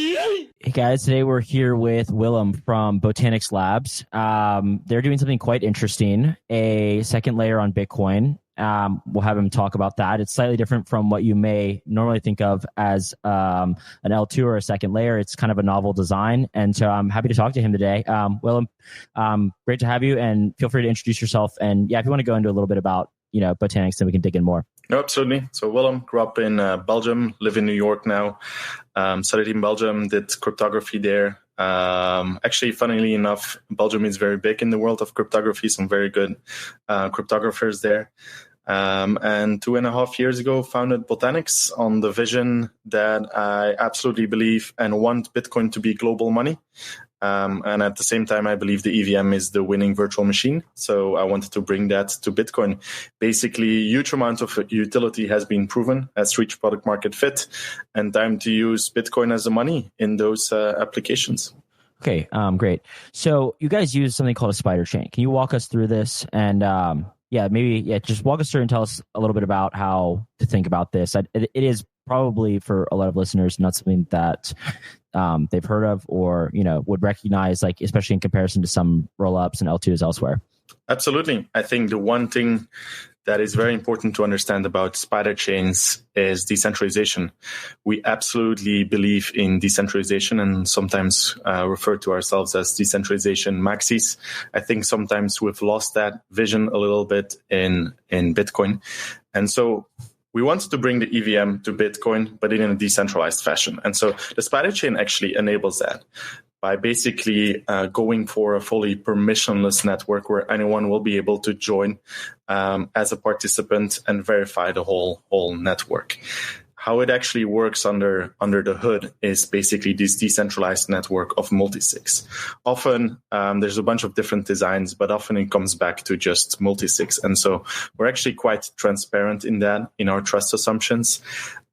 Hey guys, today we're here with Willem from Botanix Labs. They're doing something quite interesting, a second layer on Bitcoin. We'll have him talk about that. It's slightly different from what you may normally think of as an L2 or a second layer. It's kind of a novel design. And so I'm happy to talk to him today. Willem, great to have you, and feel free to introduce yourself. And yeah, if you want to go into a little bit about, Botanix, then we can dig in more. No, absolutely. So Willem, grew up in Belgium, live in New York now. Studied in Belgium, did cryptography there. Actually, funnily enough, Belgium is very big in the world of cryptography. Some very good cryptographers there. And 2.5 years ago, founded Botanix on the vision that I absolutely believe and want Bitcoin to be global money. And at the same time, I believe the EVM is the winning virtual machine. So I wanted to bring that to Bitcoin. Basically, huge amount of utility has been proven, has reached product market fit, and time to use Bitcoin as the money in those applications. Okay, great. So you guys use something called a Spiderchain. Can you walk us through this? And just walk us through and tell us a little bit about how to think about this. It is probably for a lot of listeners not something that they've heard of or would recognize, like especially in comparison to some rollups and L2s elsewhere. Absolutely. I think the one thing that is very important to understand about Spiderchains is decentralization. We absolutely believe in decentralization and sometimes refer to ourselves as decentralization maxis. I think sometimes we've lost that vision a little bit in Bitcoin. And so we wanted to bring the EVM to Bitcoin, but in a decentralized fashion. And so the Spiderchain actually enables that by basically going for a fully permissionless network where anyone will be able to join as a participant and verify the whole network. How it actually works under the hood is basically this decentralized network of multi-sigs. Often there's a bunch of different designs, but often it comes back to just multi-sigs. And so we're actually quite transparent in that, in our trust assumptions.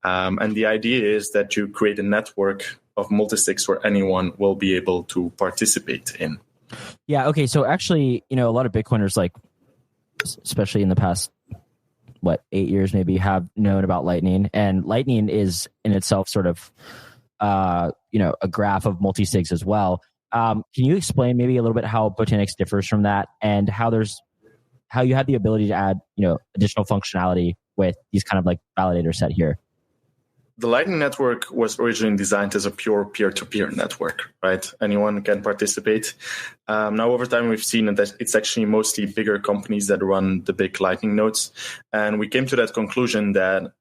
And the idea is that you create a network of multi-sigs where anyone will be able to participate in. Yeah, okay. So actually, a lot of Bitcoiners, like especially in the past 8 years maybe, have known about Lightning, and Lightning is in itself sort of a graph of multi-sigs as well. Can you explain maybe a little bit how Botanix differs from that, and how you have the ability to add additional functionality with these kind of like validator set here? The Lightning Network was originally designed as a pure peer-to-peer network, right? Anyone can participate. Now, over time, we've seen that it's actually mostly bigger companies that run the big Lightning nodes. And we came to that conclusion that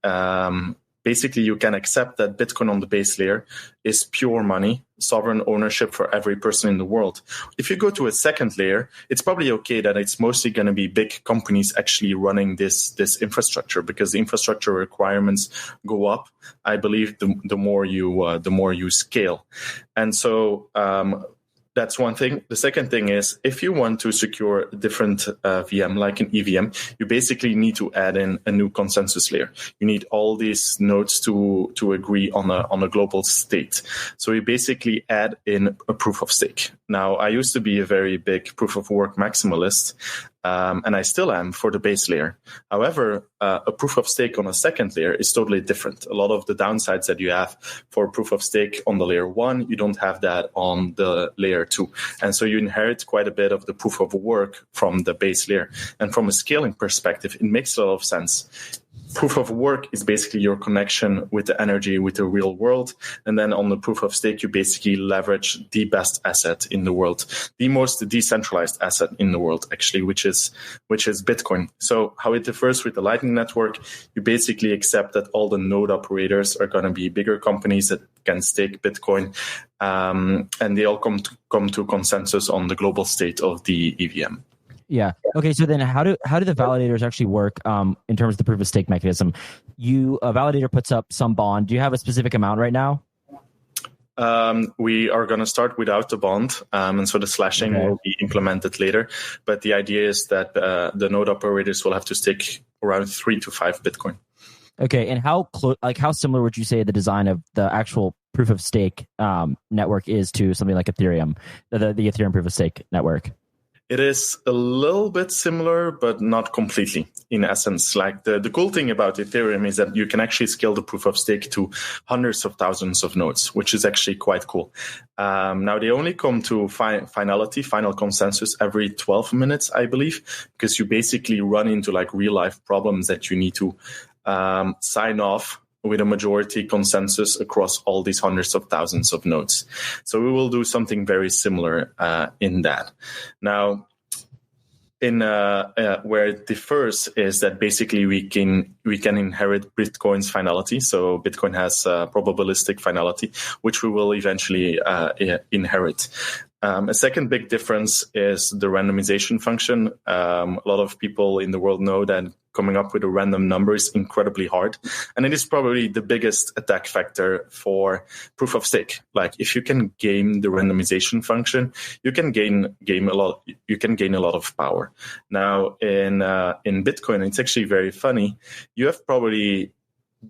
basically you can accept that Bitcoin on the base layer is pure money, sovereign ownership for every person in the world. If you go to a second layer, it's probably okay that it's mostly going to be big companies actually running this infrastructure, because the infrastructure requirements go up. I believe the more you scale. And so that's one thing. The second thing is, if you want to secure a different VM, like an EVM, you basically need to add in a new consensus layer. You need all these nodes to agree on a global state. So you basically add in a proof of stake. Now, I used to be a very big proof of work maximalist, and I still am for the base layer. However, a proof of stake on a second layer is totally different. A lot of the downsides that you have for proof of stake on the layer 1, you don't have that on the layer 2. And so you inherit quite a bit of the proof of work from the base layer. And from a scaling perspective, it makes a lot of sense. Proof of work is basically your connection with the energy, with the real world. And then on the proof of stake, you basically leverage the best asset in the world, the most decentralized asset in the world, actually, which is Bitcoin. So how it differs with the Lightning Network, you basically accept that all the node operators are going to be bigger companies that can stake Bitcoin. And they all come to consensus on the global state of the EVM. Yeah. Okay. So then, how do the validators actually work in terms of the proof of stake mechanism? A validator puts up some bond. Do you have a specific amount right now? We are going to start without the bond, and so the slashing will be implemented later. But the idea is that the node operators will have to stake around 3 to 5 Bitcoin. Okay. And how similar would you say the design of the actual proof of stake network is to something like Ethereum, the Ethereum proof of stake network? It is a little bit similar, but not completely. In essence, like the cool thing about Ethereum is that you can actually scale the proof of stake to hundreds of thousands of nodes, which is actually quite cool. Now they only come to final consensus every 12 minutes, I believe, because you basically run into like real life problems that you need to sign off with a majority consensus across all these hundreds of thousands of nodes. So we will do something very similar in that. Now, in where it differs is that basically we can inherit Bitcoin's finality. So Bitcoin has probabilistic finality, which we will eventually inherit. A second big difference is the randomization function. A lot of people in the world know that coming up with a random number is incredibly hard. And it is probably the biggest attack factor for proof of stake. Like if you can game the randomization function, you can gain a lot of power. Now in Bitcoin, it's actually very funny. You have probably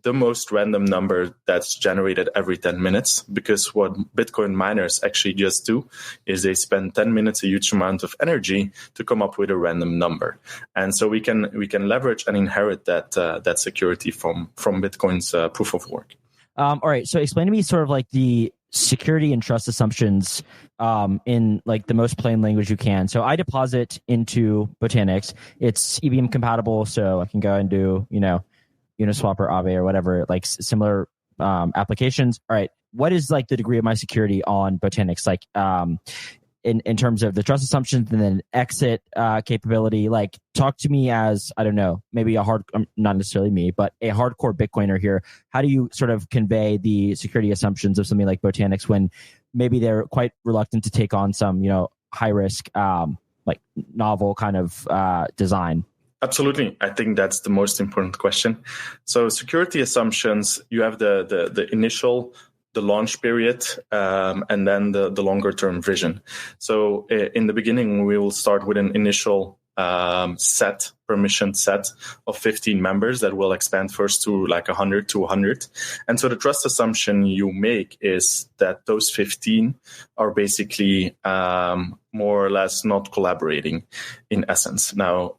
the most random number that's generated every 10 minutes, because what Bitcoin miners actually just do is they spend 10 minutes, a huge amount of energy to come up with a random number. And so we can leverage and inherit that security from Bitcoin's proof of work. All right. So explain to me sort of like the security and trust assumptions in like the most plain language you can. So I deposit into Botanix. It's EVM compatible, so I can go and do, Uniswap or Aave or whatever, like similar applications. All right. What is like the degree of my security on Botanix? Like in terms of the trust assumptions and then exit capability, like talk to me as, I don't know, maybe not necessarily me, but a hardcore Bitcoiner here. How do you sort of convey the security assumptions of something like Botanix when maybe they're quite reluctant to take on some, high risk, like novel kind of design? Absolutely. I think that's the most important question. So security assumptions, you have the initial, the launch period, and then the longer term vision. So in the beginning, we will start with an initial permission set of 15 members that will expand first to like 100 to 100. And so the trust assumption you make is that those 15 are basically more or less not collaborating in essence. Now,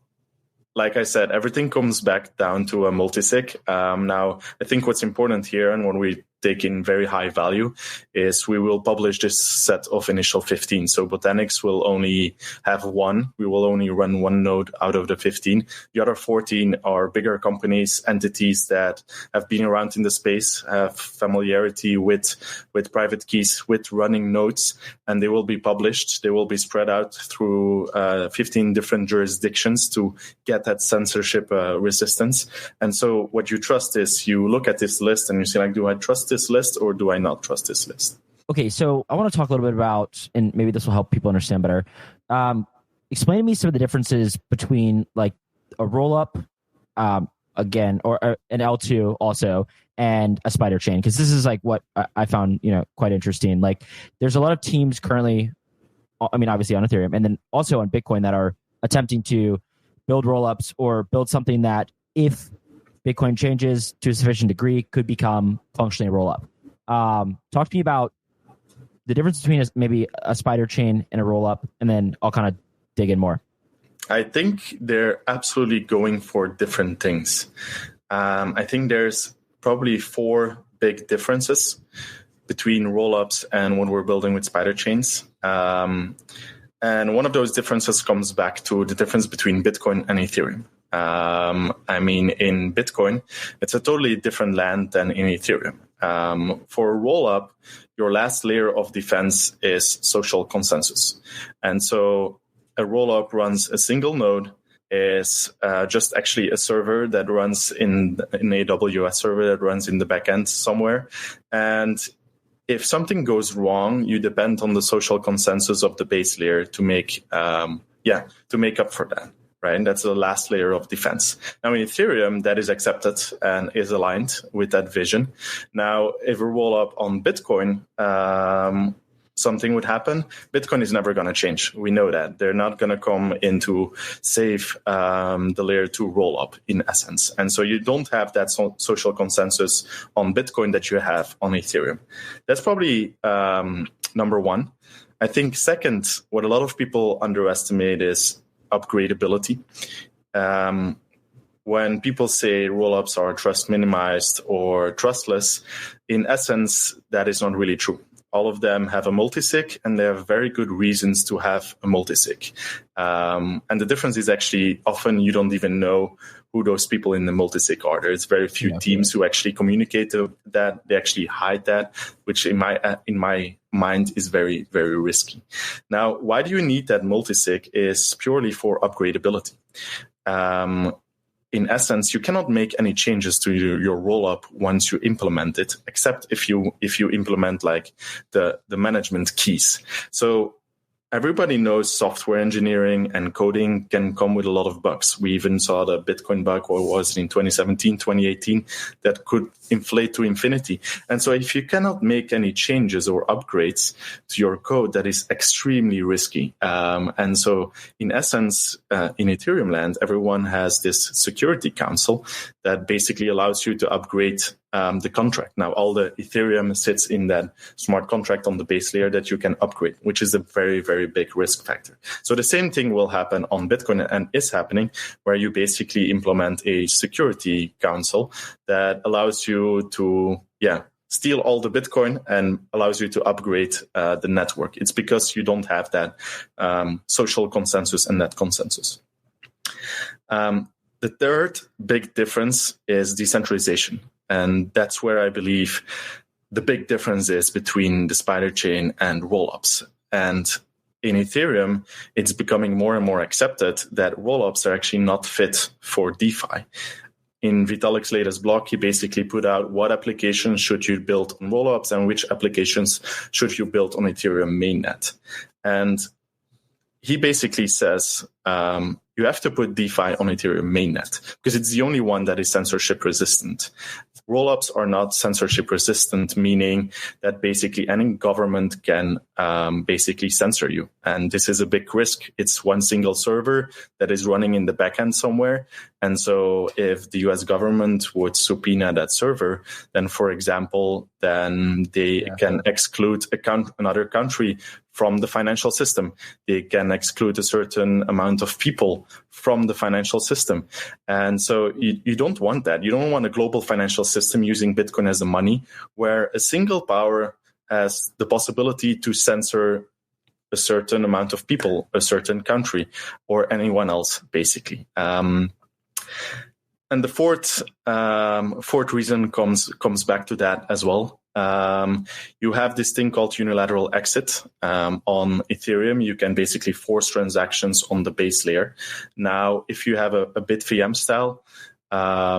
like I said, everything comes back down to a multi-sig. Now, I think what's important here and when we take in very high value is we will publish this set of initial 15. So Botanix will only have one. We will only run one node out of the 15. The other 14 are bigger companies, entities that have been around in the space, have familiarity with private keys, with running nodes, and they will be published. They will be spread out through 15 different jurisdictions to get that censorship resistance. And so what you trust is you look at this list and you say, like, do I trust this list or do I not trust this list? Okay, so I want to talk a little bit about, and maybe this will help people understand better. Explain to me some of the differences between like a rollup, again, or an L2 also, and a Spiderchain, because this is like what I found, quite interesting. Like, there's a lot of teams currently, I mean, obviously on Ethereum, and then also on Bitcoin that are attempting to build rollups or build something that, if Bitcoin changes to a sufficient degree, could become functionally a rollup. Talk to me about the difference between maybe a Spiderchain and a rollup, and then I'll kind of dig in more. I think they're absolutely going for different things. I think there's probably 4 big differences between rollups and what we're building with Spiderchains. And one of those differences comes back to the difference between Bitcoin and Ethereum. I mean, in Bitcoin, it's a totally different land than in Ethereum. For a rollup, your last layer of defense is social consensus. And so a rollup runs a single node, is just actually a server that runs in AWS server that runs in the backend somewhere. And if something goes wrong, you depend on the social consensus of the base layer to make up for that. Right, and that's the last layer of defense. Now, in Ethereum, that is accepted and is aligned with that vision. Now, if we roll up on Bitcoin, something would happen. Bitcoin is never going to change. We know that. They're not going to come in to save the layer 2 rollup, in essence. And so you don't have that social consensus on Bitcoin that you have on Ethereum. That's probably number one. I think second, what a lot of people underestimate is upgradability. When people say rollups are trust minimized or trustless, in essence, that is not really true. All of them have a multi-sig, and they have very good reasons to have a multi-sig. And the difference is actually often you don't even know who those people in the multi-sig are. There's very few teams who actually communicate that. They actually hide that, which in my mind is very, very risky. Now, why do you need that multi-sig is purely for upgradability. In essence, you cannot make any changes to your rollup once you implement it, except if you implement like the management keys. So everybody knows software engineering and coding can come with a lot of bugs. We even saw the Bitcoin bug, what was it, in 2017, 2018, that could inflate to infinity. And so if you cannot make any changes or upgrades to your code, that is extremely risky. And so in essence, in Ethereum land, everyone has this security council that basically allows you to upgrade the contract. Now, all the Ethereum sits in that smart contract on the base layer that you can upgrade, which is a very, very big risk factor. So the same thing will happen on Bitcoin and is happening, where you basically implement a security council that allows you to, steal all the Bitcoin and allows you to upgrade the network. It's because you don't have that social consensus and that consensus. The third big difference is decentralization. And that's where I believe the big difference is between the Spiderchain and rollups. And in Ethereum, it's becoming more and more accepted that rollups are actually not fit for DeFi. In Vitalik's latest blog, he basically put out what applications should you build on rollups and which applications should you build on Ethereum mainnet. And he basically says you have to put DeFi on Ethereum mainnet because it's the only one that is censorship resistant. Rollups are not censorship resistant, meaning that basically any government can basically censor you. And this is a big risk. It's one single server that is running in the backend somewhere. And so if the US government would subpoena that server, then, for example, then they can exclude another country from the financial system. They can exclude a certain amount of people from the financial system. And so you don't want that. You don't want a global financial system using Bitcoin as the money, where a single power has the possibility to censor a certain amount of people, a certain country, or anyone else, basically. And the fourth reason comes back to that as well. You have this thing called unilateral exit on Ethereum. You can basically force transactions on the base layer. Now, if you have a BitVM style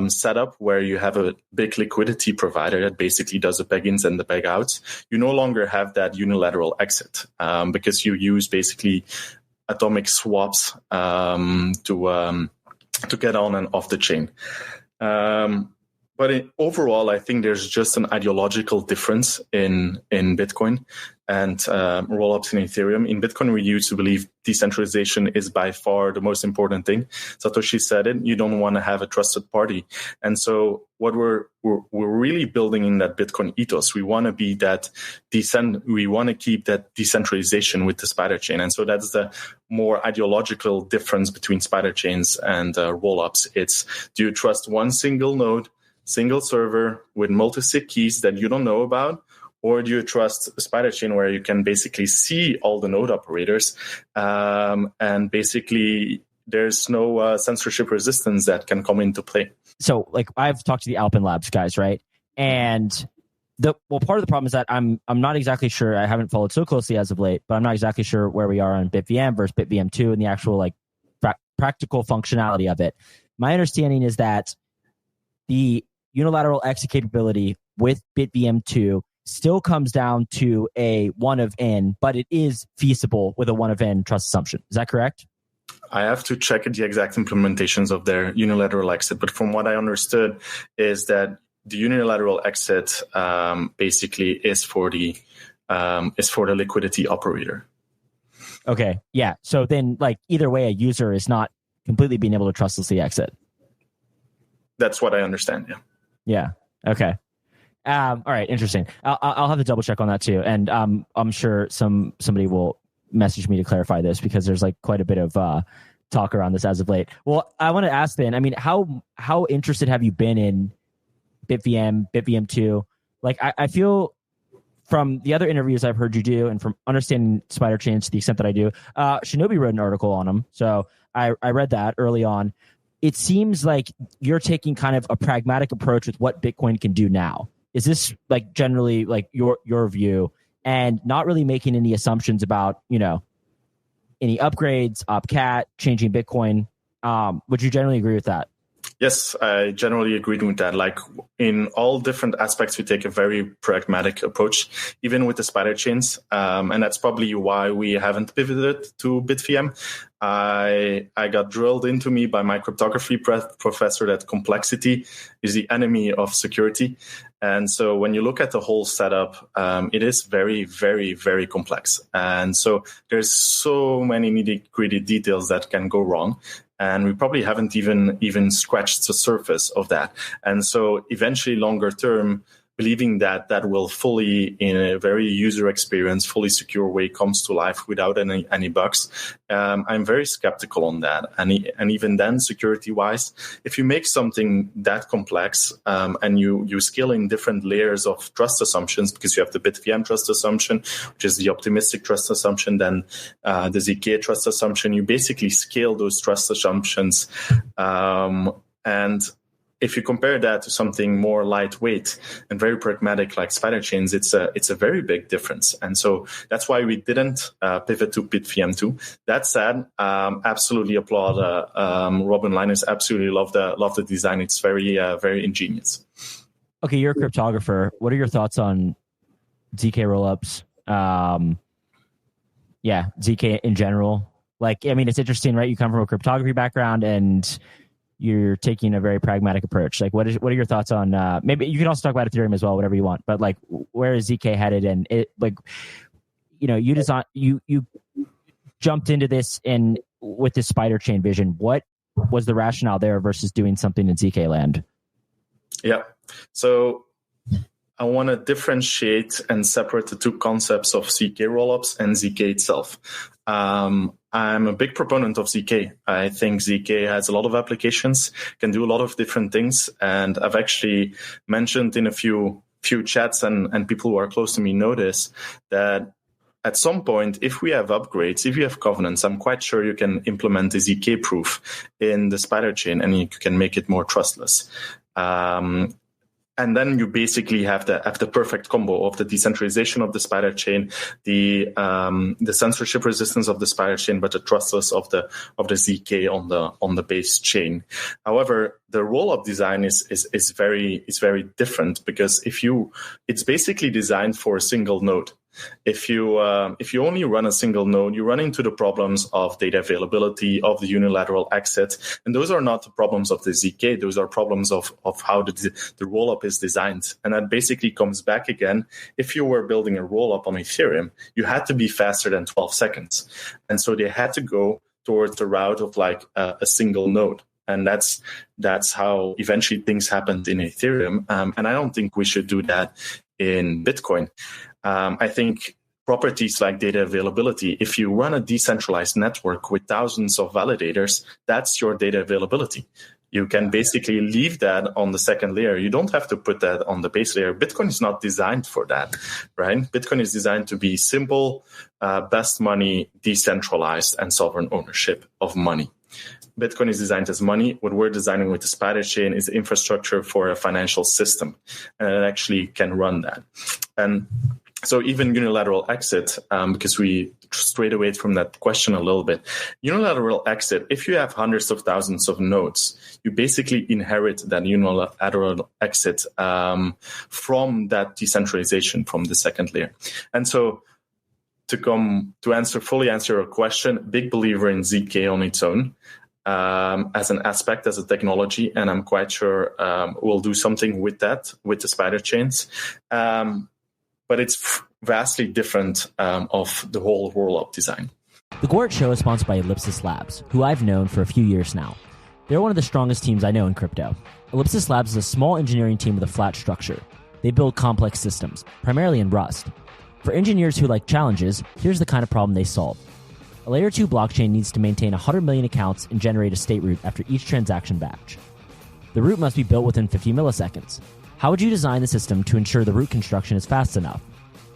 setup where you have a big liquidity provider that basically does the beg-ins and the beg-outs, you no longer have that unilateral exit because you use basically atomic swaps to get on and off the chain. But overall, I think there's just an ideological difference in Bitcoin and rollups in Ethereum. In Bitcoin, we used to believe decentralization is by far the most important thing. Satoshi said it. You don't want to have a trusted party. And so what we're really building in that Bitcoin ethos, we want to be that we want to keep that decentralization with the Spiderchain. And so that's the more ideological difference between Spiderchains and rollups. It's, do you trust one single node, single server with multi-sig keys that you don't know about? Or do you trust a Spiderchain where you can basically see all the node operators and basically there's no censorship resistance that can come into play? So, like, I've talked to the Alpin Labs guys, right? And part of the problem is that I'm not exactly sure. I haven't followed so closely as of late, but I'm not exactly sure where we are on BitVM versus BitVM 2 and the actual like practical functionality of it. My understanding is that the unilateral exit capability with BitVM 2 still comes down to a one of n, but it is feasible with a one of n trust assumption. Is that correct? I have to check the exact implementations of their unilateral exit, but from what I understood is that the unilateral exit basically is for the liquidity operator. Okay, yeah. So then, like, either way, a user is not completely being able to trustlessly exit. That's what I understand. Yeah. Yeah. Okay. All right, interesting. I'll have to double check on that too, and I'm sure somebody will message me to clarify this because there's like quite a bit of talk around this as of late. Well, I want to ask then. I mean, how interested have you been in BitVM, BitVM two? Like, I feel from the other interviews I've heard you do, and from understanding Spiderchains to the extent that I do, Shinobi wrote an article on them, so I read that early on. It seems like you're taking kind of a pragmatic approach with what Bitcoin can do now. Is this like generally like your view, and not really making any assumptions about, you know, any upgrades, opcat, changing Bitcoin? Would you generally agree with that? Yes, I generally agree with that. Like in all different aspects, we take a very pragmatic approach, even with the Spiderchains. And that's probably why we haven't pivoted to BitVM. I got drilled into me by my cryptography professor that complexity is the enemy of security. And so when you look at the whole setup, it is very, very, very complex. And so there's so many nitty-gritty details that can go wrong. And we probably haven't even scratched the surface of that. And so eventually longer term, believing that will fully, in a very user experience, fully secure way, comes to life without any bugs. I'm very skeptical on that. And even then, security-wise, if you make something that complex and you scale in different layers of trust assumptions, because you have the BitVM trust assumption, which is the optimistic trust assumption, then the ZK trust assumption, you basically scale those trust assumptions. And if you compare that to something more lightweight and very pragmatic like Spiderchains, it's a very big difference. And so that's why we didn't pivot to BitVM 2. That said, absolutely applaud Robin Linus. Absolutely love the design. It's very very ingenious. Okay, you're a cryptographer. What are your thoughts on ZK rollups? ZK in general. Like, I mean, it's interesting, right? You come from a cryptography background and you're taking a very pragmatic approach. Like, what are your thoughts on? Maybe you can also talk about Ethereum as well, whatever you want. But like, where is ZK headed? And it, like, you know, you jumped into this and with this Spiderchain vision. What was the rationale there versus doing something in ZK land? Yeah, so I want to differentiate and separate the two concepts of ZK rollups and ZK itself. I'm a big proponent of ZK. I think ZK has a lot of applications, can do a lot of different things. And I've actually mentioned in a few chats and people who are close to me know this, that at some point, if we have upgrades, if you have covenants, I'm quite sure you can implement a ZK proof in the Spiderchain and you can make it more trustless. And then you basically have the perfect combo of the decentralization of the Spiderchain, the censorship resistance of the Spiderchain, but the trustless of the ZK on the base chain. However, the rollup design is very different because it's basically designed for a single node. If you only run a single node, you run into the problems of data availability, of the unilateral exit, and those are not the problems of the ZK. Those are problems of how the rollup is designed, and that basically comes back again. If you were building a rollup on Ethereum, you had to be faster than 12 seconds, and so they had to go towards the route of like a single node. And that's how eventually things happened in Ethereum, and I don't think we should do that in Bitcoin. I think properties like data availability, if you run a decentralized network with thousands of validators, that's your data availability. You can basically leave that on the second layer. You don't have to put that on the base layer. Bitcoin is not designed for that, right? Bitcoin is designed to be simple, best money, decentralized, and sovereign ownership of money. Bitcoin is designed as money. What we're designing with the Spiderchain is infrastructure for a financial system, and it actually can run that. And so even unilateral exit, because we strayed away from that question a little bit, unilateral exit, if you have hundreds of thousands of nodes, you basically inherit that unilateral exit from that decentralization from the second layer. And so to fully answer your question, big believer in ZK on its own. As an aspect, as a technology, and I'm quite sure we'll do something with that, with the Spiderchains. But it's vastly different of the whole rollup design. The Gwart Show is sponsored by Ordinals Labs, who I've known for a few years now. They're one of the strongest teams I know in crypto. Ordinals Labs is a small engineering team with a flat structure. They build complex systems, primarily in Rust. For engineers who like challenges, here's the kind of problem they solve. A Layer 2 blockchain needs to maintain 100 million accounts and generate a state root after each transaction batch. The root must be built within 50 milliseconds. How would you design the system to ensure the root construction is fast enough?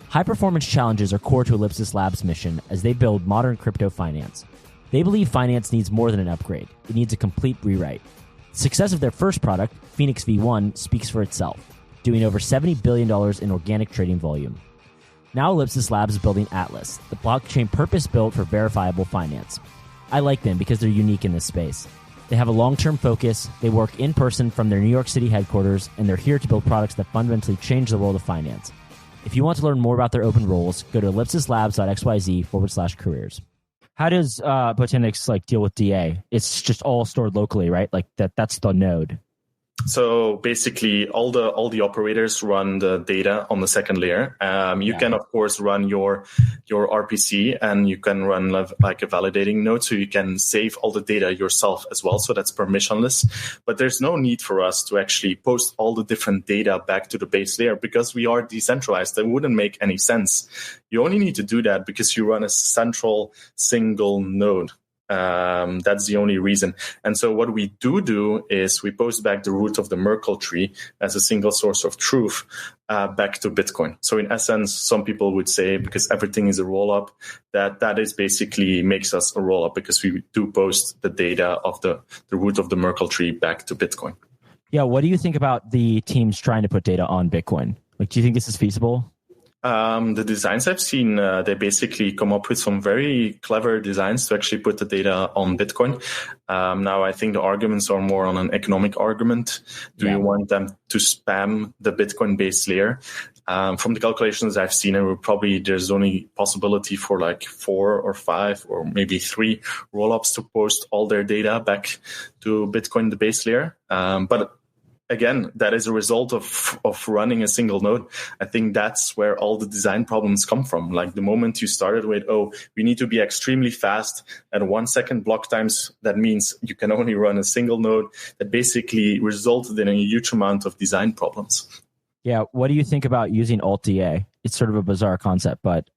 High-performance challenges are core to Ellipsis Labs' mission as they build modern crypto finance. They believe finance needs more than an upgrade. It needs a complete rewrite. The success of their first product, Phoenix V1, speaks for itself, doing over $70 billion in organic trading volume. Now Ellipsis Labs is building Atlas, the blockchain purpose-built for verifiable finance. I like them because they're unique in this space. They have a long-term focus, they work in person from their New York City headquarters, and they're here to build products that fundamentally change the world of finance. If you want to learn more about their open roles, go to ellipsislabs.xyz/careers. How does Botanix deal with DA? It's just all stored locally, right? That's the node. So basically, all the operators run the data on the second layer. You can, of course, run your RPC, and you can run like a validating node, so you can save all the data yourself as well. So that's permissionless. But there's no need for us to actually post all the different data back to the base layer because we are decentralized. That wouldn't make any sense. You only need to do that because you run a central single node. That's the only reason. And so what we do is we post back the root of the Merkle tree as a single source of truth back to Bitcoin. So in essence, some people would say, because everything is a rollup, that is basically makes us a rollup because we do post the data of the root of the Merkle tree back to Bitcoin. Yeah. What do you think about the teams trying to put data on Bitcoin? Do you think this is feasible? The designs I've seen, they basically come up with some very clever designs to actually put the data on Bitcoin. Now, I think the arguments are more on an economic argument. Do you want them to spam the Bitcoin base layer? From the calculations I've seen, there's only possibility for 4 or 5 or maybe 3 rollups to post all their data back to Bitcoin, the base layer. But again, that is a result of running a single node. I think that's where all the design problems come from. The moment you started with, we need to be extremely fast at 1 second block times, that means you can only run a single node. That basically resulted in a huge amount of design problems. Yeah. What do you think about using alt-DA? It's sort of a bizarre concept, but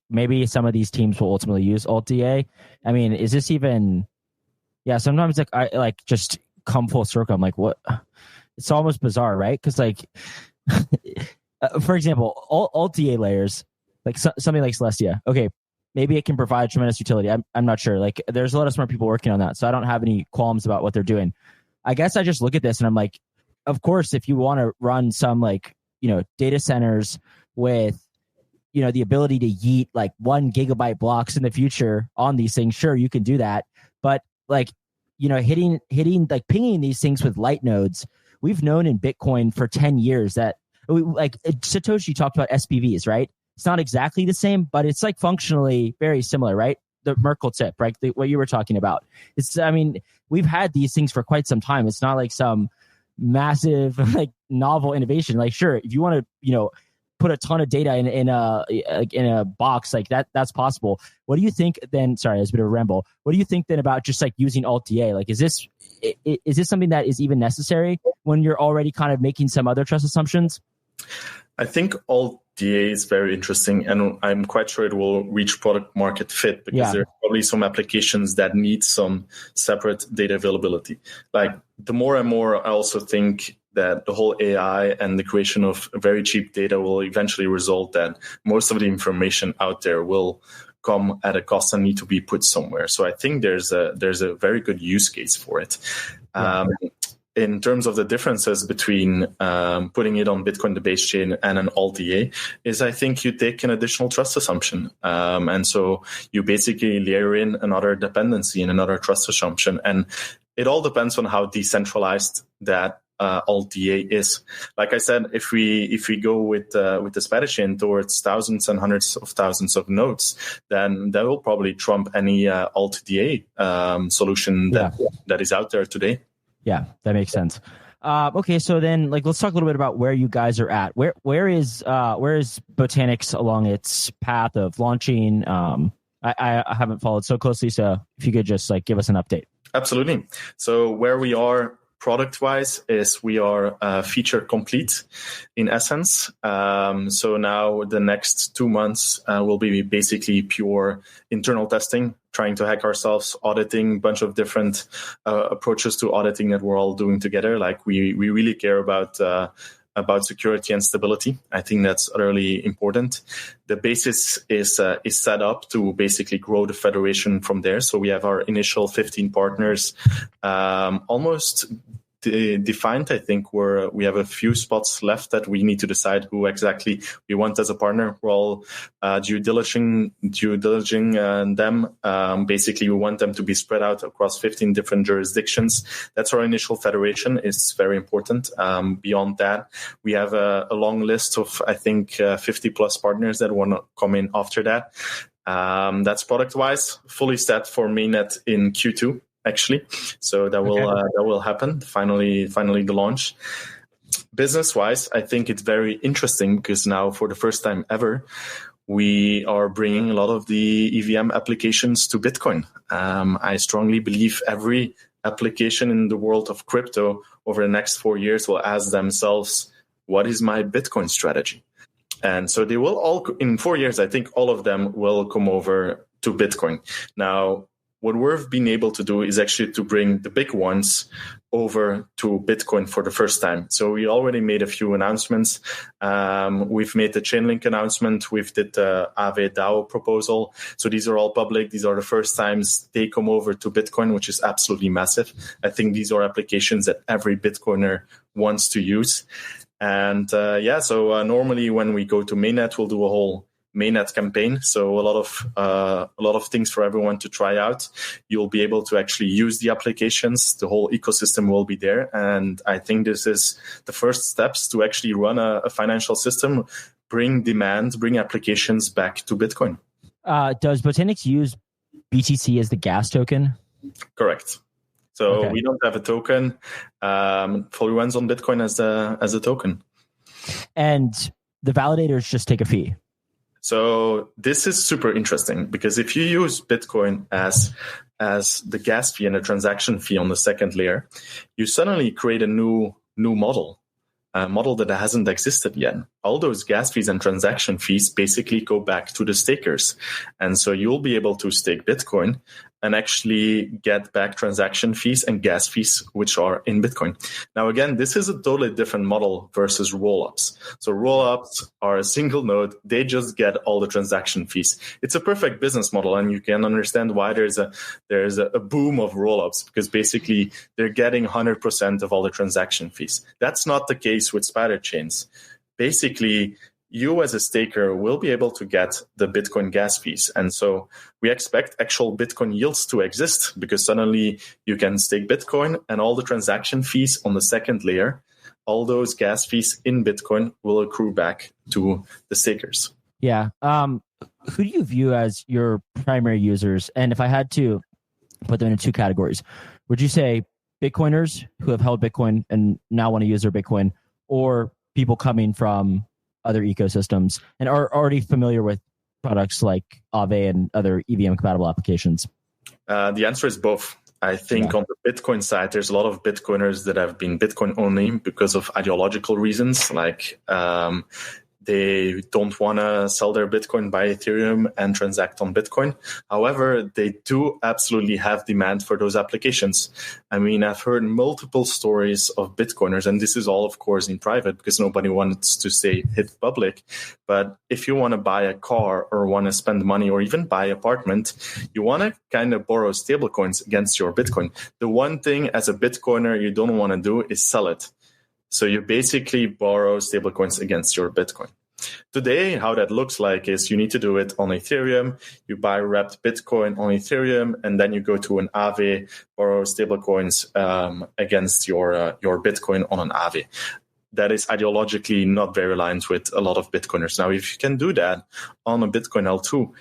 maybe some of these teams will ultimately use alt-DA. I mean, is this even... Yeah, sometimes I just come full circle. I'm like, what... It's almost bizarre, right? Because, for example, alt-DA layers, something like Celestia, okay, maybe it can provide tremendous utility. I'm not sure. There's a lot of smart people working on that, so I don't have any qualms about what they're doing. I guess I just look at this and I'm like, of course, if you want to run some data centers with the ability to yeet 1 gigabyte blocks in the future on these things, sure, you can do that. But hitting pinging these things with light nodes. We've known in Bitcoin for 10 years that Satoshi talked about SPVs, right? It's not exactly the same, but it's functionally very similar, right? The Merkle tip, right? What you were talking about. We've had these things for quite some time. It's not some massive novel innovation. Sure, if you want to, put a ton of data in a box that's possible. What do you think then? Sorry, it's a bit of a ramble. What do you think then about just using alt-DA? Is this something that is even necessary when you're already kind of making some other trust assumptions? I think alt-DA is very interesting, and I'm quite sure it will reach product market fit because there are probably some applications that need some separate data availability. The more and more, I also think that the whole AI and the creation of very cheap data will eventually result that most of the information out there will come at a cost and need to be put somewhere. So I think there's a very good use case for it. In terms of the differences between putting it on Bitcoin, the base chain, and an alt-DA, is I think you take an additional trust assumption. And so you basically layer in another dependency and another trust assumption. And it all depends on how decentralized that alt-DA is. Like I said, if we go with the Spiderchain towards thousands and hundreds of thousands of nodes, then that will probably trump any alt-DA solution that is out there today. Yeah, that makes sense. Okay, so then let's talk a little bit about where you guys are at. Where is Botanix along its path of launching? I haven't followed so closely, so if you could just give us an update. Absolutely. So where we are product-wise is we are feature complete in essence. So now the next 2 months will be basically pure internal testing, trying to hack ourselves, auditing, bunch of different approaches to auditing that we're all doing together. Like we really care about security and stability. I think that's utterly important. The basis is set up to basically grow the federation from there. So we have our initial 15 partners almost defined. I think we have a few spots left that we need to decide who exactly we want as a partner. We're all due diligencing them. Basically, we want them to be spread out across 15 different jurisdictions. That's our initial federation. It's very important. Beyond that, we have a long list of, I think, 50 plus partners that want to come in after that. That's product-wise, fully set for mainnet in Q2. Actually, so that will happen. Finally, the launch. Business-wise, I think it's very interesting because now, for the first time ever, we are bringing a lot of the EVM applications to Bitcoin. I strongly believe every application in the world of crypto over the next 4 years will ask themselves, "What is my Bitcoin strategy?" And so they will all, in 4 years, I think all of them will come over to Bitcoin. Now, what we've been able to do is actually to bring the big ones over to Bitcoin for the first time. So we already made a few announcements. We've made the Chainlink announcement. We've did the Aave DAO proposal. So these are all public. These are the first times they come over to Bitcoin, which is absolutely massive. I think these are applications that every Bitcoiner wants to use. And so normally when we go to mainnet, we'll do a whole mainnet campaign. So a lot of things for everyone to try out. You'll be able to actually use the applications. The whole ecosystem will be there. And I think this is the first steps to actually run a financial system, bring demand, bring applications back to Bitcoin. Does Botanix use BTC as the gas token? Correct. So we don't have a token. Fully runs on Bitcoin as a token. And the validators just take a fee. So this is super interesting because if you use Bitcoin as the gas fee and the transaction fee on the second layer, you suddenly create a new model, a model that hasn't existed yet. All those gas fees and transaction fees basically go back to the stakers. And so you'll be able to stake Bitcoin and actually get back transaction fees and gas fees, which are in Bitcoin. Now, again, this is a totally different model versus rollups. So rollups are a single node. They just get all the transaction fees. It's a perfect business model, and you can understand why there's a boom of rollups, because basically they're getting 100% of all the transaction fees. That's not the case with Spiderchains. Basically, you as a staker will be able to get the Bitcoin gas fees. And so we expect actual Bitcoin yields to exist because suddenly you can stake Bitcoin and all the transaction fees on the second layer, all those gas fees in Bitcoin will accrue back to the stakers. Yeah. Who do you view as your primary users? And if I had to put them in two categories, would you say Bitcoiners who have held Bitcoin and now want to use their Bitcoin, or people coming from other ecosystems and are already familiar with products like Aave and other EVM compatible applications? The answer is both. I think on the Bitcoin side, there's a lot of Bitcoiners that have been Bitcoin only because of ideological reasons, like they don't want to sell their Bitcoin, buy Ethereum, and transact on Bitcoin. However, they do absolutely have demand for those applications. I mean, I've heard multiple stories of Bitcoiners, and this is all, of course, in private because nobody wants to say hit public. But if you want to buy a car or want to spend money or even buy an apartment, you want to kind of borrow stablecoins against your Bitcoin. The one thing as a Bitcoiner you don't want to do is sell it. So you basically borrow stablecoins against your Bitcoin. Today, how that looks like is you need to do it on Ethereum. You buy wrapped Bitcoin on Ethereum, and then you go to an Aave, borrow stablecoins against your Bitcoin on an Aave. that is ideologically not very aligned with a lot of Bitcoiners. Now, if you can do that on a Bitcoin L2,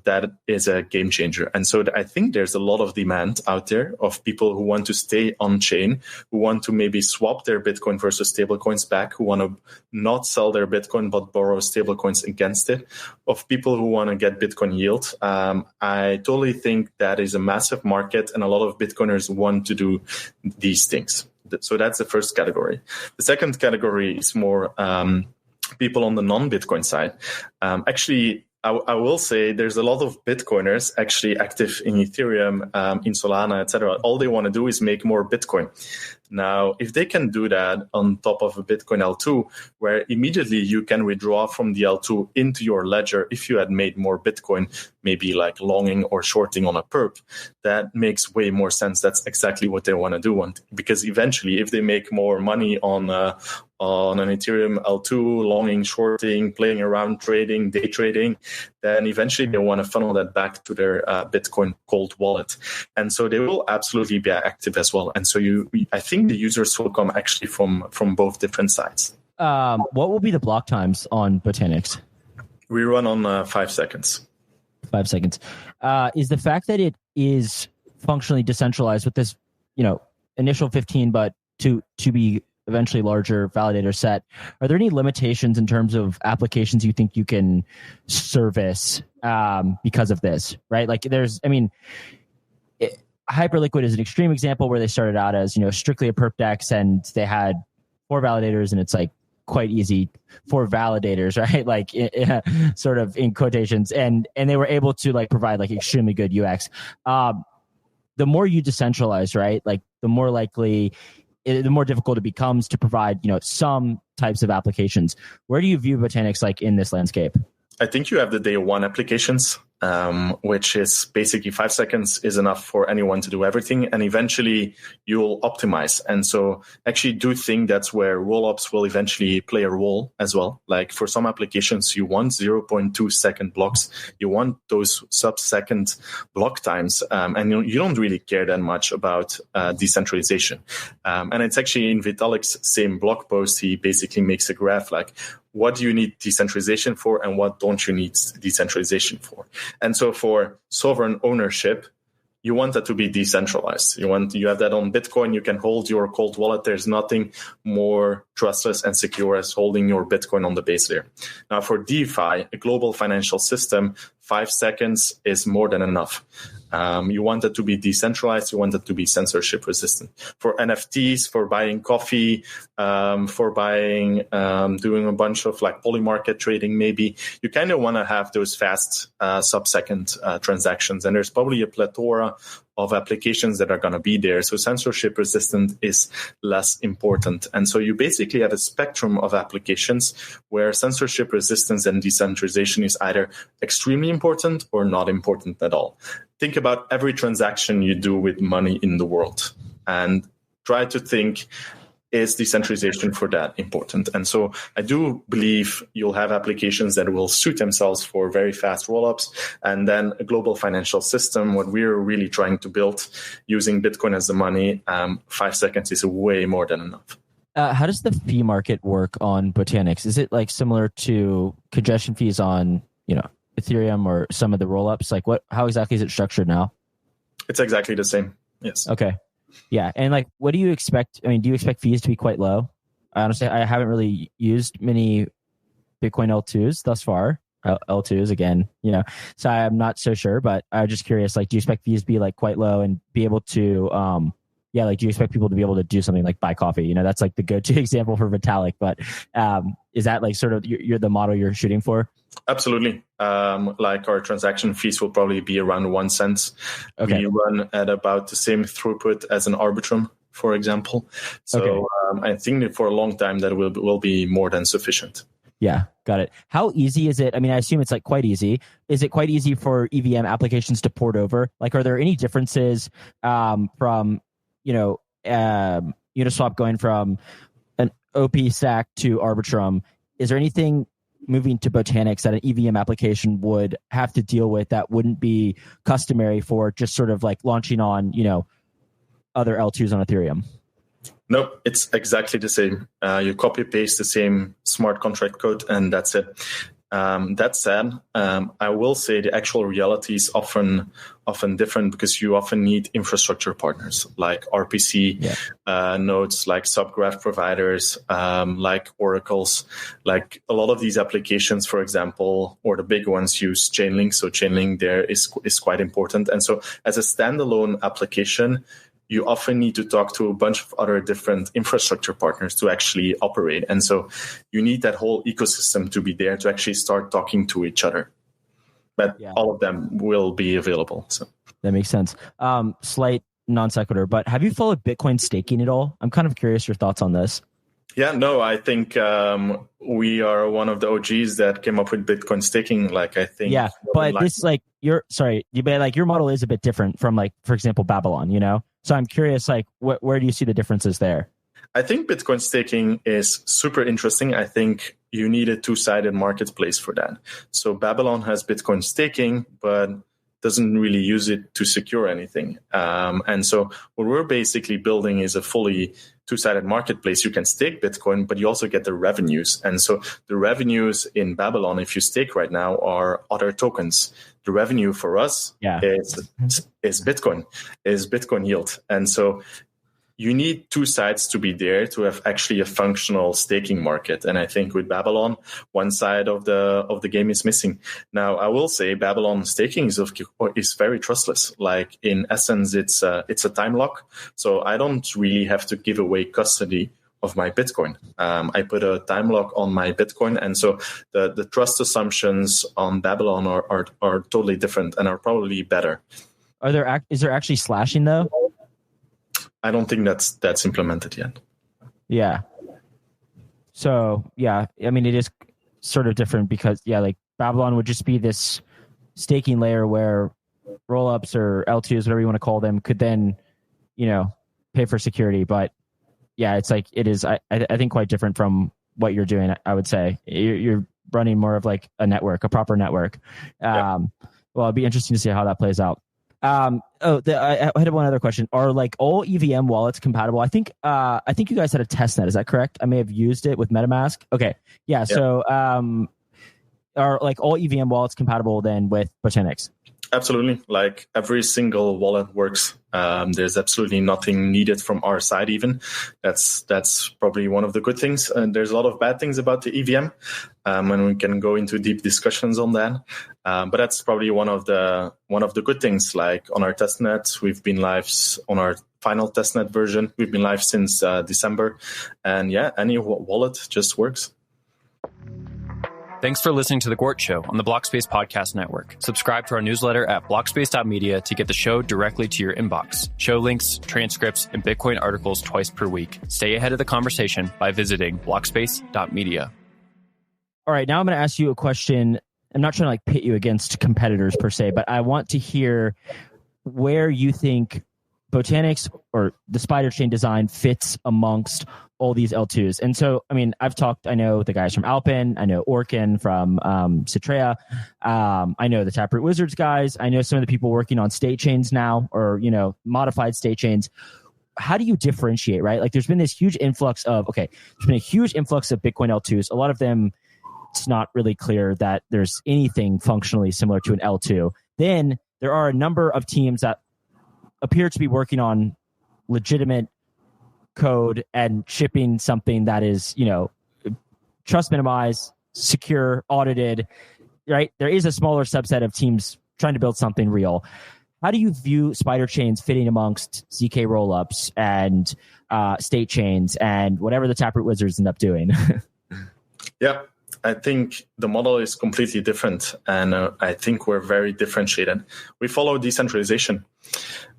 that is a game changer. And so I think there's a lot of demand out there of people who want to stay on chain, who want to maybe swap their Bitcoin versus stablecoins back, who want to not sell their Bitcoin but borrow stablecoins against it, of people who want to get Bitcoin yield. I totally think that is a massive market, and a lot of Bitcoiners want to do these things. So that's the first category. The second category is more people on the non-Bitcoin side. Actually, I will say there's a lot of Bitcoiners actually active in Ethereum, in Solana, etc. All they want to do is make more Bitcoin. Now, if they can do that on top of a Bitcoin L2, where immediately you can withdraw from the L2 into your ledger if you had made more Bitcoin, maybe like longing or shorting on a perp, that makes way more sense. That's exactly what they want to do. Because eventually, if they make more money on an Ethereum L2, longing, shorting, playing around, trading, day trading, then eventually they want to funnel that back to their Bitcoin cold wallet. And so they will absolutely be active as well. And so I think the users will come actually from both different sides. What will be the block times on Botanix? We run on 5 seconds. 5 seconds. Is the fact that it is functionally decentralized with this, initial 15, but to be eventually larger validator set, are there any limitations in terms of applications you think you can service because of this, right? Like Hyperliquid is an extreme example where they started out as, strictly a perp dex, and they had 4 validators, and it's like quite easy for validators, right? Like sort of in quotations, and they were able to like provide like extremely good UX. The more you decentralize, right? Like the more difficult it becomes to provide, some types of applications. Where do you view Botanix like in this landscape? I think you have the day one applications, which is basically 5 seconds is enough for anyone to do everything. And eventually you'll optimize. And so actually do think that's where rollups will eventually play a role as well. Like for some applications, you want 0.2 second blocks. You want those sub-second block times. And you don't really care that much about decentralization. And it's actually in Vitalik's same blog post, he basically makes a graph like, what do you need decentralization for and what don't you need decentralization for? And so for sovereign ownership, you want that to be decentralized. You have that on Bitcoin. You can hold your cold wallet. There's nothing more trustless and secure as holding your Bitcoin on the base layer. Now for DeFi, a global financial system, 5 seconds is more than enough. You want it to be decentralized. You want it to be censorship resistant. For NFTs, for buying coffee, for buying, doing a bunch of like polymarket trading, maybe you kind of want to have those fast sub-second transactions. And there's probably a plethora of applications that are going to be there. So censorship resistant is less important. And so you basically have a spectrum of applications where censorship resistance and decentralization is either extremely important or not important at all. Think about every transaction you do with money in the world and try to think, is decentralization for that important? And so I do believe you'll have applications that will suit themselves for very fast rollups. And then a global financial system, what we're really trying to build using Bitcoin as the money, 5 seconds is way more than enough. How does the fee market work on Botanix? Is it like similar to congestion fees on, Ethereum or some of the rollups? Like how exactly is it structured now? It's exactly the same. Yes. Okay. Yeah. And like, what do you expect? I mean, do you expect fees to be quite low? Honestly, I haven't really used many Bitcoin L2s thus far. L2s again, so I'm not so sure, but I'm just curious, like, do you expect fees to be like quite low and be able to, do you expect people to be able to do something like buy coffee? That's like the go-to example for Vitalik, but is that like sort of the model you're shooting for? Absolutely. Like our transaction fees will probably be around 1 cent. Okay. We run at about the same throughput as an Arbitrum, for example. So okay. I think that for a long time that will be more than sufficient. Yeah, got it. How easy is it? I mean, I assume it's like quite easy. Is it quite easy for EVM applications to port over? Like, are there any differences from Uniswap going from an OP stack to Arbitrum? Is there anything moving to Botanix that an EVM application would have to deal with that wouldn't be customary for just sort of like launching on, other L2s on Ethereum? Nope, it's exactly the same. You copy paste the same smart contract code, and that's it. That said, I will say the actual reality is often different, because you often need infrastructure partners like RPC nodes, like subgraph providers, like oracles. Like a lot of these applications, for example, or the big ones, use Chainlink. So Chainlink there is quite important. And so as a standalone application, you often need to talk to a bunch of other different infrastructure partners to actually operate. And so you need that whole ecosystem to be there to actually start talking to each other. But all of them will be available. So that makes sense. Slight non sequitur, but have you followed Bitcoin staking at all? I'm kind of curious your thoughts on this. Yeah, no, I think we are one of the OGs that came up with Bitcoin staking. Like, I think. Yeah, but this, like, your model is a bit different from, like, for example, Babylon, you know? So I'm curious, like, where do you see the differences there? I think Bitcoin staking is super interesting. I think you need a two-sided marketplace for that. So Babylon has Bitcoin staking, but doesn't really use it to secure anything. And so what we're basically building is a fully two-sided marketplace. You can stake Bitcoin, but you also get the revenues. And so the revenues in Babylon, if you stake right now, are other tokens. The revenue for us is Bitcoin yield. And so you need two sides to be there to have actually a functional staking market. And I think with Babylon, one side of the game is missing. Now, I will say Babylon staking is very trustless. Like, in essence, it's a time lock. So I don't really have to give away custody of my Bitcoin. I put a time lock on my Bitcoin. And so the trust assumptions on Babylon are totally different and are probably better. Is there actually slashing though? I don't think that's implemented yet. Yeah. So, yeah, I mean, it is sort of different because, like, Babylon would just be this staking layer where rollups or L2s, whatever you want to call them, could then, pay for security. But, yeah, it's like it is, I think, quite different from what you're doing, I would say. You're running more of like a network, a proper network. Well, it'd be interesting to see how that plays out. I had one other question. Are, like, all EVM wallets compatible? I think you guys had a test net. Is that correct? I may have used it with MetaMask. Okay. Yeah. So, are, like, all EVM wallets compatible then with Botanix? Absolutely. Like, every single wallet works. There's absolutely nothing needed from our side even. That's probably one of the good things. And there's a lot of bad things about the EVM, and we can go into deep discussions on that. But that's probably one of the good things. Like, on our testnet, we've been live on our final testnet version. We've been live since December. And any wallet just works. Thanks for listening to The Gwart Show on the Blockspace Podcast Network. Subscribe to our newsletter at blockspace.media to get the show directly to your inbox. Show links, transcripts, and Bitcoin articles twice per week. Stay ahead of the conversation by visiting blockspace.media. All right, now I'm going to ask you a question. I'm not trying to, like, pit you against competitors per se, but I want to hear where you think Botanix or the Spiderchain design fits amongst all these L2s. And so, I mean, I know the guys from Alpin, I know Orkin from Citrea, I know the Taproot Wizards guys, I know some of the people working on state chains now, or, modified state chains. How do you differentiate, right? Like, there's been this huge influx of Bitcoin L2s. A lot of them, it's not really clear that there's anything functionally similar to an L2. Then there are a number of teams that appear to be working on legitimate code and shipping something that is, trust minimized, secure, audited, right? There is a smaller subset of teams trying to build something real. How do you view Spiderchains fitting amongst ZK rollups and state chains and whatever the Taproot Wizards end up doing? Yeah, I think the model is completely different, and I think we're very differentiated. We follow decentralization.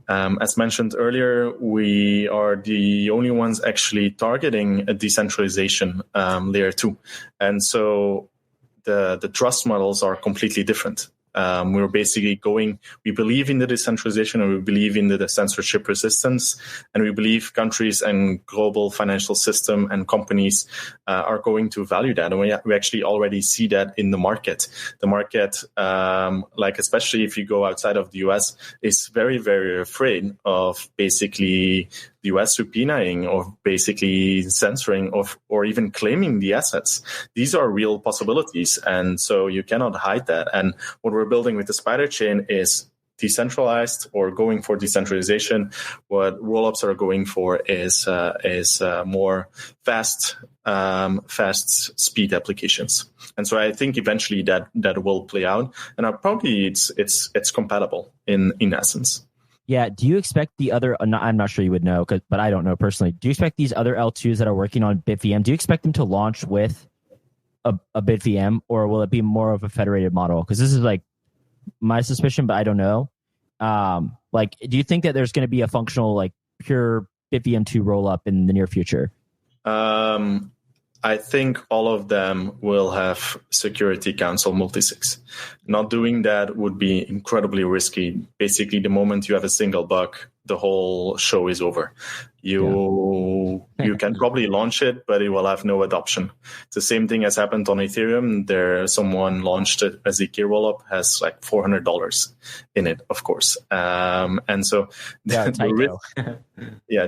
As mentioned earlier, we are the only ones actually targeting a decentralization layer 2. And so the trust models are completely different. We're basically we believe in the decentralization, and we believe in the censorship resistance, and we believe countries and global financial system and companies are going to value that. And we actually already see that in the market. The market, like, especially if you go outside of the US, is very, very afraid of basically the US subpoenaing or basically censoring or even claiming the assets. These are real possibilities. And so you cannot hide that. And what we're building with the Spiderchain is decentralized or going for decentralization. What rollups are going for is more fast speed applications. And so I think eventually that will play out, and probably it's compatible in essence. Yeah. Do you expect the other? I'm not sure you would know, but I don't know personally. Do you expect these other L2s that are working on BitVM? Do you expect them to launch with a BitVM, or will it be more of a federated model? Because this is like my suspicion, but I don't know. Do you think that there's going to be a functional, like pure BitVM 2 rollup in the near future? I think all of them will have Security Council multi-sigs. Not doing that would be incredibly risky. Basically, the moment you have a single bug, the whole show is over. You can probably launch it, but it will have no adoption. It's the same thing as happened on Ethereum. Someone launched a ZK rollup, has like $400 in it, of course. And so the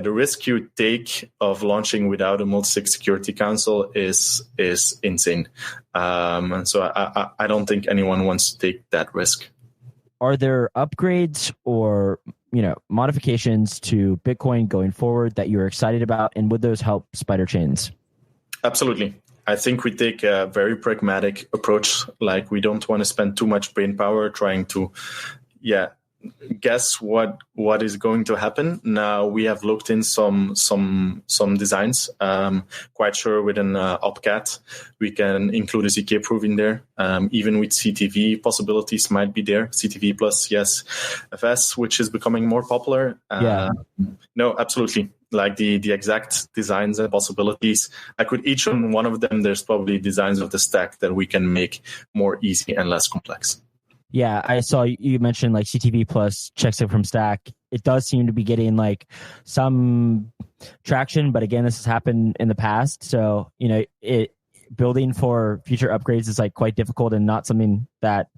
risk you take of launching without a multi-sig Security Council is insane. And so I don't think anyone wants to take that risk. Are there upgrades or modifications to Bitcoin going forward that you're excited about, and would those help Spiderchains? Absolutely. I think we take a very pragmatic approach. Like, we don't want to spend too much brain power trying to guess what is going to happen. Now we have looked in some designs. Quite sure with an opcat we can include a ZK proof in there. Even with CTV, possibilities might be there. CTV plus FS, which is becoming more popular. No, absolutely. Like the exact designs and possibilities. Like with each one of them, there's probably designs of the stack that we can make more easy and less complex. Yeah, I saw you mentioned like CTV plus checks it from stack. It does seem to be getting like some traction, but again, this has happened in the past. So, building for future upgrades is like quite difficult and not something that,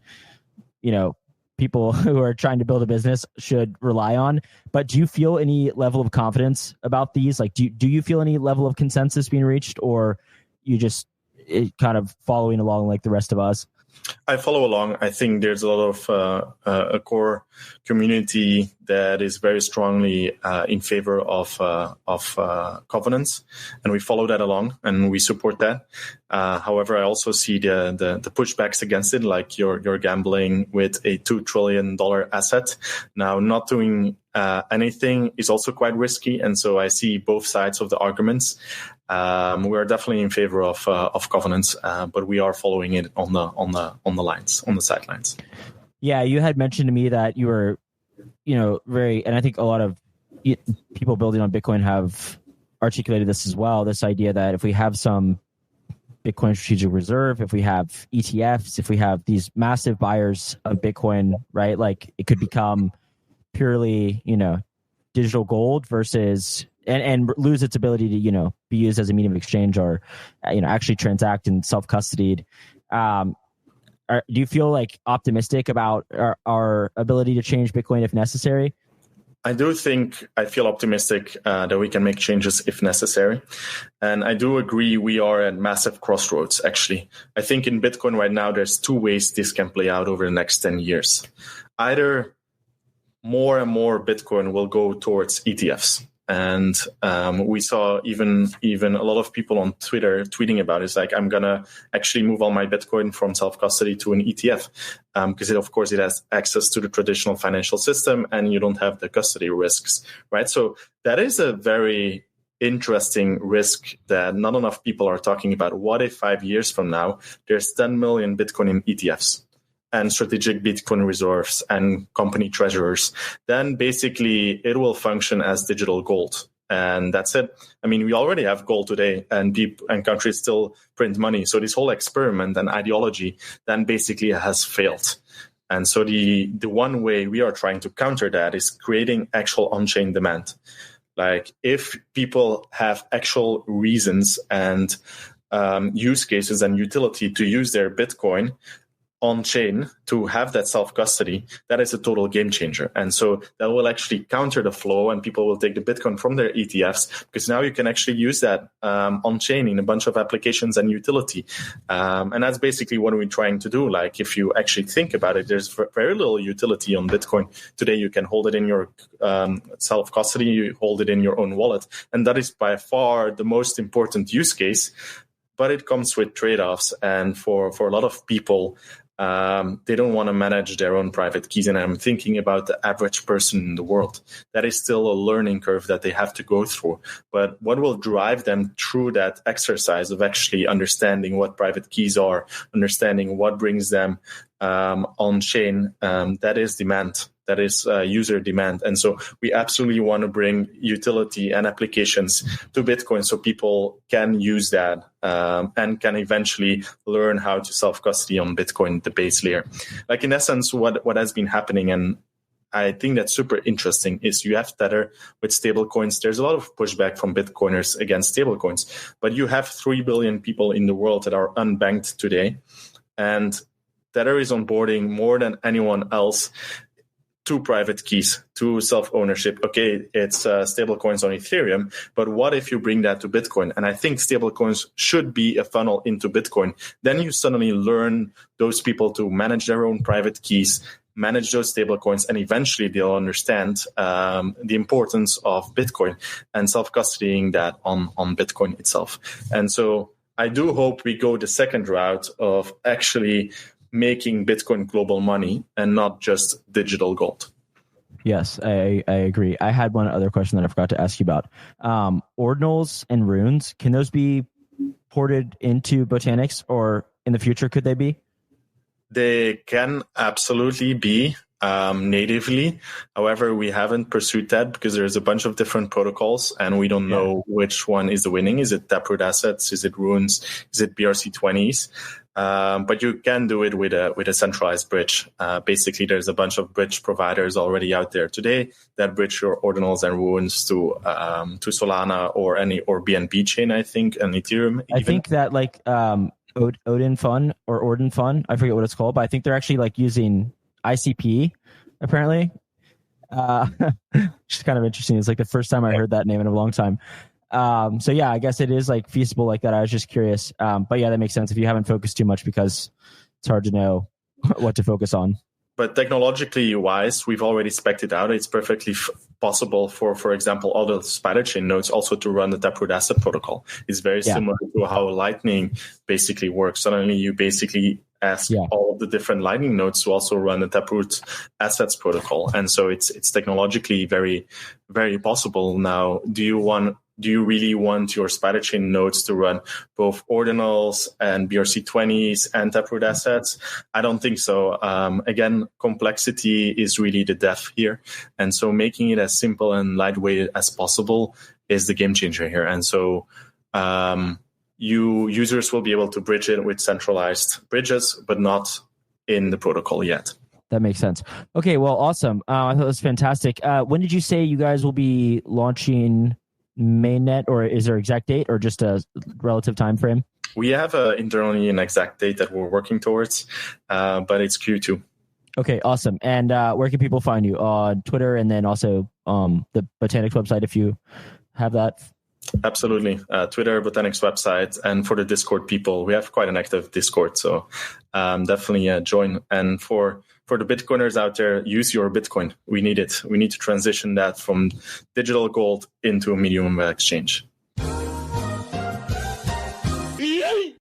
people who are trying to build a business should rely on. But do you feel any level of confidence about these? Like, do you feel any level of consensus being reached, or you just kind of following along like the rest of us? I follow along. I think there's a lot of a core community that is very strongly in favor of governance, and we follow that along and we support that. However, I also see the pushbacks against it, like you're gambling with a $2 trillion asset. Now, not doing anything is also quite risky, and so I see both sides of the arguments. We are definitely in favor of governance, but we are following it on the sidelines. Yeah, you had mentioned to me that you were, very, and I think a lot of people building on Bitcoin have articulated this as well. This idea that if we have some Bitcoin strategic reserve, if we have ETFs, if we have these massive buyers of Bitcoin, right, like it could become purely, digital gold versus and lose its ability to, be used as a medium of exchange or, actually transact and self-custodied. Do you feel like optimistic about our ability to change Bitcoin if necessary? I feel optimistic that we can make changes if necessary. And I do agree we are at massive crossroads, actually. I think in Bitcoin right now, there's two ways this can play out over the next 10 years. Either more and more Bitcoin will go towards ETFs. And we saw even a lot of people on Twitter tweeting about it. It's like, I'm going to actually move all my Bitcoin from self-custody to an ETF because, it has access to the traditional financial system and you don't have the custody risks, right? So that is a very interesting risk that not enough people are talking about. What if 5 years from now, there's 10 million Bitcoin in ETFs? And strategic Bitcoin reserves and company treasurers, then basically it will function as digital gold. And that's it. I mean, we already have gold today and people and countries still print money. So this whole experiment and ideology then basically has failed. And so the one way we are trying to counter that is creating actual on-chain demand. Like if people have actual reasons and use cases and utility to use their Bitcoin, on-chain to have that self-custody, that is a total game changer. And so that will actually counter the flow, and people will take the Bitcoin from their ETFs, because now you can actually use that on-chain in a bunch of applications and utility. And that's basically what we're trying to do. Like, if you actually think about it, there's very little utility on Bitcoin. Today, you can hold it in your self-custody, you hold it in your own wallet. And that is by far the most important use case. But it comes with trade-offs. And for a lot of people, they don't want to manage their own private keys. And I'm thinking about the average person in the world. That is still a learning curve that they have to go through. But what will drive them through that exercise of actually understanding what private keys are, understanding what brings them on chain, that is demand. That is user demand. And so we absolutely want to bring utility and applications to Bitcoin so people can use that and can eventually learn how to self-custody on Bitcoin, the base layer. Like, in essence, what has been happening, and I think that's super interesting, is you have Tether with stablecoins. There's a lot of pushback from Bitcoiners against stablecoins, but you have 3 billion people in the world that are unbanked today. And Tether is onboarding more than anyone else to private keys, to self-ownership. Okay, it's stablecoins on Ethereum, but what if you bring that to Bitcoin? And I think stablecoins should be a funnel into Bitcoin. Then you suddenly learn those people to manage their own private keys, manage those stablecoins, and eventually they'll understand the importance of Bitcoin and self-custodying that on Bitcoin itself. And so I do hope we go the second route of actually making Bitcoin global money and not just digital gold. Yes, I agree. I had one other question that I forgot to ask you about. Ordinals and Runes, can those be ported into Botanix, or in the future could they be? They can absolutely be natively. However, we haven't pursued that because there's a bunch of different protocols and we don't know which one is the winning. Is it Taproot Assets? Is it Runes? Is it BRC20s? But you can do it with a centralized bridge. Basically, there's a bunch of bridge providers already out there today that bridge your Ordinals and Runes to Solana or BNB chain, I think, and Ethereum. I think that Odin Fund or Ordin Fund, I forget what it's called, but I think they're actually like using ICP apparently. Which is kind of interesting. It's like the first time I heard that name in a long time. So yeah, I guess it is like feasible like that. I was just curious. But yeah, that makes sense if you haven't focused too much, because it's hard to know what to focus on. But technologically wise, we've already spec'd it out. It's perfectly possible for example, all the Spiderchain nodes also to run the Taproot Asset protocol. It's very similar to how Lightning basically works. Suddenly you basically ask all of the different Lightning nodes to also run the Taproot Assets protocol. And so it's technologically very, very possible. Now, do you really want your Spiderchain nodes to run both Ordinals and BRC20s and Taproot Assets? I don't think so. Again, complexity is really the death here. And so making it as simple and lightweight as possible is the game changer here. And so users will be able to bridge it with centralized bridges, but not in the protocol yet. That makes sense. Okay, well, awesome. I thought it was fantastic. When did you say you guys will be launching mainnet, or is there an exact date or just a relative time frame? We have internally an exact date that we're working towards, but it's Q2. Okay, awesome. And where can people find you? On Twitter, and then also the Botanix website if you have that? Absolutely. Twitter, Botanix website, and for the Discord people, we have quite an active Discord, so definitely join. And for the Bitcoiners out there, use your Bitcoin. We need it. We need to transition that from digital gold into a medium of exchange.